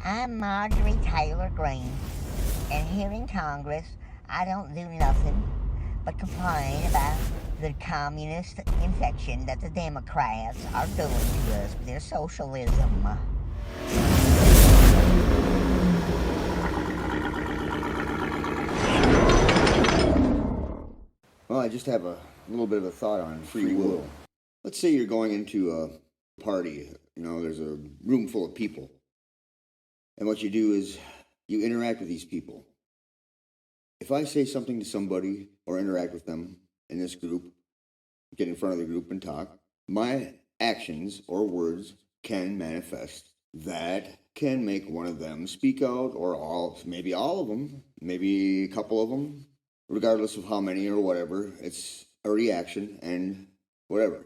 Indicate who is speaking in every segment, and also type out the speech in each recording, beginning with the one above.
Speaker 1: I'm Marjorie Taylor Greene, and here in Congress, I don't do nothing but complain about the communist infection that the Democrats are doing to us with their socialism.
Speaker 2: Well, I just have a little bit of a thought on free will. Let's say you're going into a party, there's a room full of people. And what you do is you interact with these people. If I say something to somebody or interact with them in this group, get in front of the group and talk, my actions or words can manifest. That can make one of them speak out, or maybe all of them, maybe a couple of them, regardless of how many or whatever. It's a reaction, and whatever,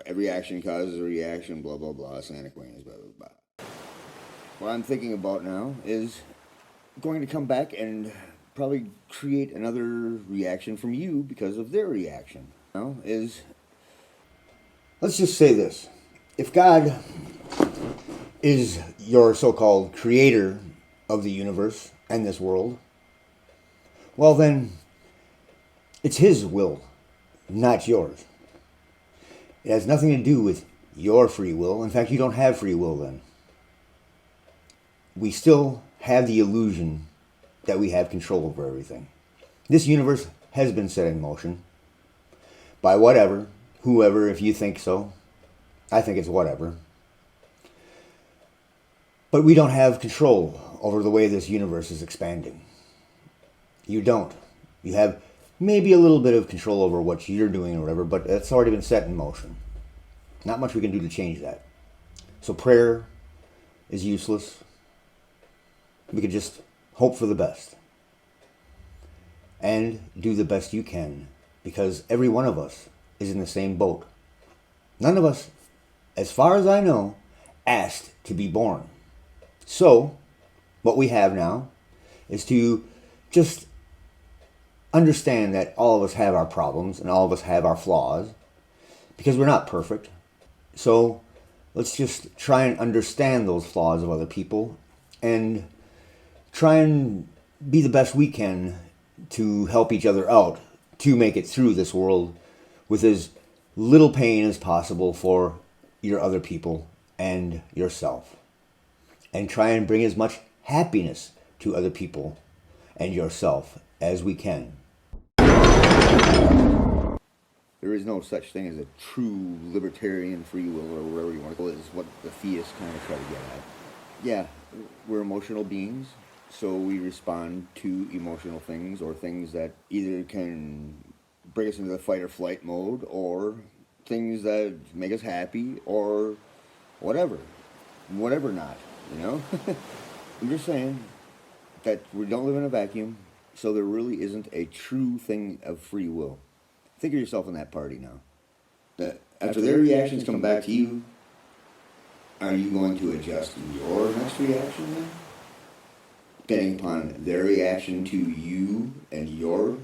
Speaker 2: every action causes a reaction, blah, blah, blah, Santa Queens, blah, blah, blah. What I'm thinking about now is going to come back and probably create another reaction from you because of their reaction. Let's just say this. If God is your so-called creator of the universe and this world, well then, it's his will, not yours. It has nothing to do with your free will. In fact, you don't have free will then. We still have the illusion that we have control over everything. This universe has been set in motion by whatever, whoever, if you think so. I think it's whatever. But we don't have control over the way this universe is expanding. You don't. You have maybe a little bit of control over what you're doing or whatever, but it's already been set in motion. Not much we can do to change that. So prayer is useless. We could just hope for the best. And do the best you can, because every one of us is in the same boat. None of us, as far as I know, asked to be born. So, what we have now is to just understand that all of us have our problems and all of us have our flaws, because we're not perfect. So, let's just try and understand those flaws of other people and try and be the best we can to help each other out to make it through this world with as little pain as possible for your other people and yourself. And try and bring as much happiness to other people and yourself as we can. There is no such thing as a true libertarian free will, or whatever you want to call it. It's what the theists kind of try to get at. Yeah, we're emotional beings, so we respond to emotional things, or things that either can bring us into the fight or flight mode, or things that make us happy, or whatever not. I'm just saying that we don't live in a vacuum, so there really isn't a true thing of free will. Think of yourself in that party now. That after their reactions come back to you, are you going to adjust your next reaction then? Depending upon their reaction to you and your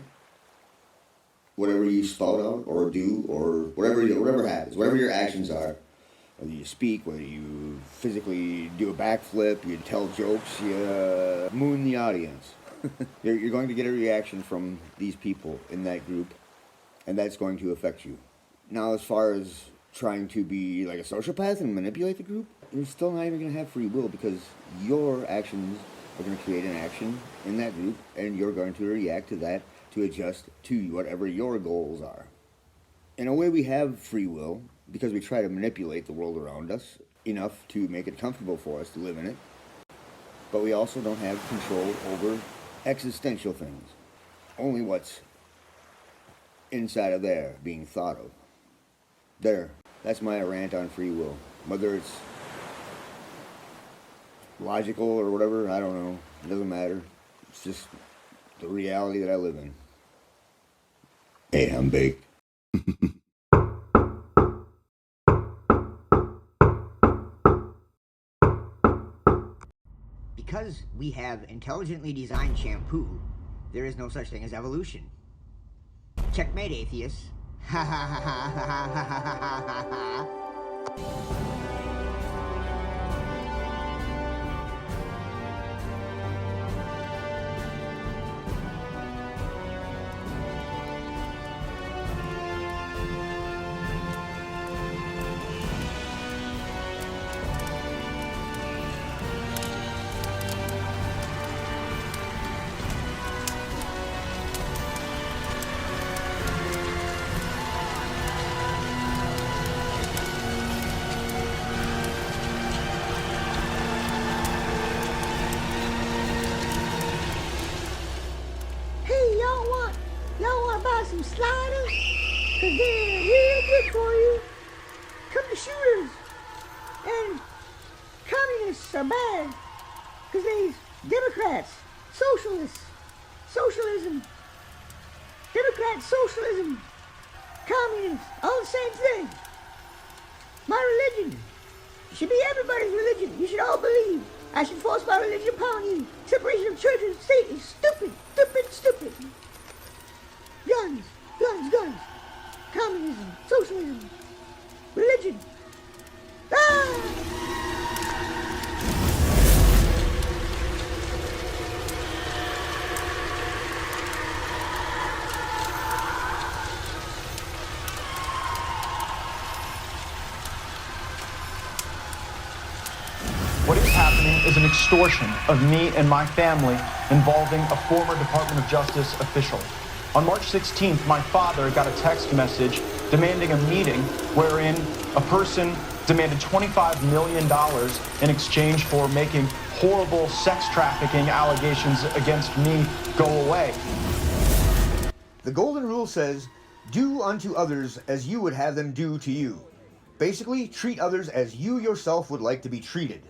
Speaker 2: whatever you spout out or do, or whatever happens, whatever your actions are. Whether you speak, whether you physically do a backflip, you tell jokes, you moon the audience. You're going to get a reaction from these people in that group, and that's going to affect you. Now, as far as trying to be like a sociopath and manipulate the group, you're still not even going to have free will, because your actions are going to create an action in that group, and you're going to react to that to adjust to whatever your goals are. In a way, we have free will, because we try to manipulate the world around us enough to make it comfortable for us to live in it. But we also don't have control over existential things. Only what's inside of there being thought of. There. That's my rant on free will. Whether it's logical or whatever, I don't know. It doesn't matter. It's just the reality that I live in. Hey, I'm baked.
Speaker 1: Because we have intelligently designed shampoo, there is no such thing as evolution. Checkmate, atheists. Ha ha ha ha ha ha ha ha ha ha. 'cause they're real good for you. Come to shooters. And communists are bad, 'cause they's Democrats, socialists, socialism, Democrats, socialism, communists, all the same thing. My religion should be everybody's religion. You should all believe. I should force my religion upon you. Separation of church and state is stupid, stupid, stupid. Guns, guns, guns. Communism, socialism, religion. Ah!
Speaker 3: What is happening is an extortion of me and my family involving a former Department of Justice official. On March 16th, my father got a text message demanding a meeting wherein a person demanded $25 million in exchange for making horrible sex trafficking allegations against me go away.
Speaker 2: The golden rule says, do unto others as you would have them do to you. Basically, treat others as you yourself would like to be treated.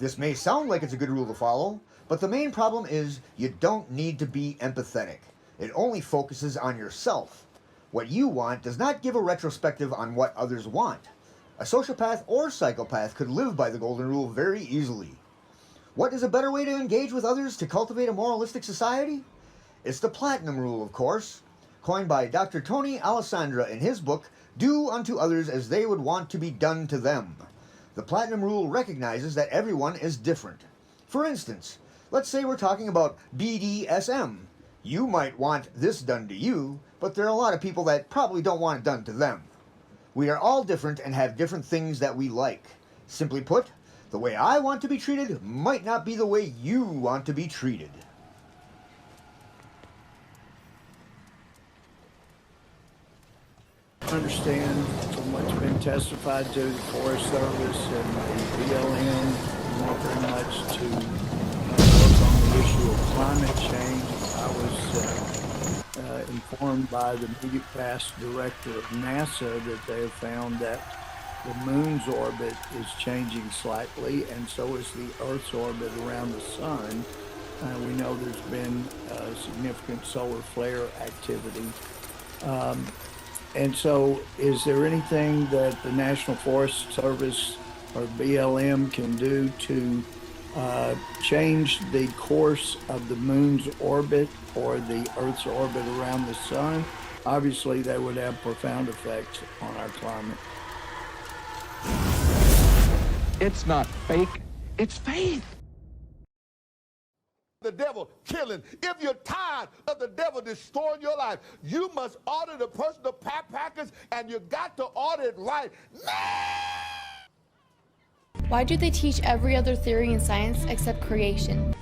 Speaker 2: This may sound like it's a good rule to follow, but the main problem is you don't need to be empathetic. It only focuses on yourself. What you want does not give a retrospective on what others want. A sociopath or psychopath could live by the golden rule very easily. What is a better way to engage with others to cultivate a moralistic society? It's the platinum rule, of course, coined by Dr. Tony Alessandra in his book, Do Unto Others as They Would Want to Be Done to Them. The platinum rule recognizes that everyone is different. For instance, let's say we're talking about BDSM. You might want this done to you, but there are a lot of people that probably don't want it done to them. We are all different and have different things that we like. Simply put, the way I want to be treated might not be the way you want to be treated.
Speaker 4: Understand from what's been testified to the Forest Service and the BLM, not very much to work on the issue of climate change. I was informed by the immediate past director of NASA that they have found that the moon's orbit is changing slightly, and so is the Earth's orbit around the sun. We know there's been significant solar flare activity. And so is there anything that the National Forest Service or BLM can do to change the course of the moon's orbit or the Earth's orbit around the sun? Obviously, that would have profound effects on our climate.
Speaker 5: It's not fake, it's faith.
Speaker 6: The devil killing. If you're tired of the devil destroying your life, you must order the personal package, and you got to order it right now.
Speaker 7: Why do they teach every other theory in science except creation?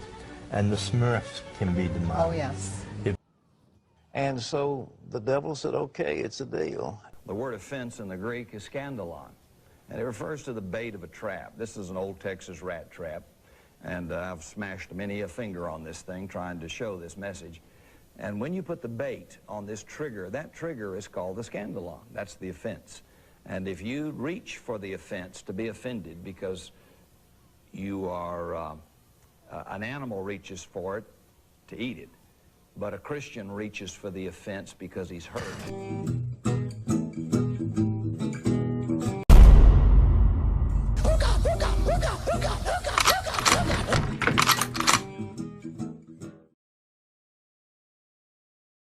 Speaker 8: And the Smurfs can be demonic.
Speaker 9: Oh, yes.
Speaker 8: And so the devil said, okay, it's a deal.
Speaker 10: The word offense in the Greek is scandalon, and it refers to the bait of a trap. This is an old Texas rat trap, and I've smashed many a finger on this thing trying to show this message. And when you put the bait on this trigger, that trigger is called the scandalon. That's the offense. And if you reach for the offense to be offended because you are, an animal reaches for it to eat it, but a Christian reaches for the offense because he's hurt.